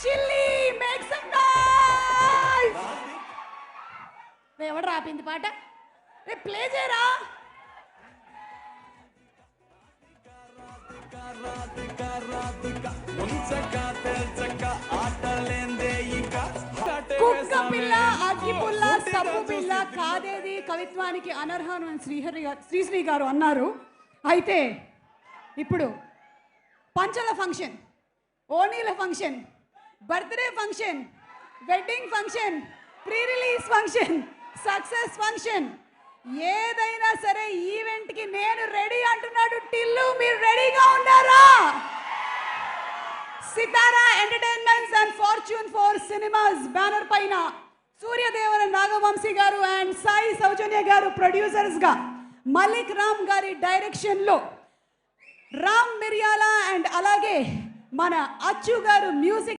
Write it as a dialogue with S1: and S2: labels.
S1: చిల్లి make some noise. ఎవడు రాపింది పాట? రే play చేయరా. కుక్క పిల్ల, అగ్గి పుల్ల, సబ్బు పిల్ల కాదేది కవిత్వానికి అనర్హం అని శ్రీశ్రీ గారు అన్నారు. అయితే ఇప్పుడు పంచల ఫంక్షన్, ఓణీల function, birthday function, wedding function, pre release function, success function, ఏదైనా సరే ఈవెంట్కి నేను రెడీ అంటున్నాడు టిల్లు. మీరు రెడీగా ఉన్నారా? Sithara Entertainments and Fortune 4 Cinemas banner పైన సూర్యదేవరన్ నాగవంశీ గారు అండ్ సాయి సౌజన్య గారు ప్రొడ్యూసర్స్ గా, మలిక్ రామ్ గారి డైరెక్షన్ లో రామ్ మిర్యాల అండ్ అలాగే మన అచ్చు గారు మ్యూజిక్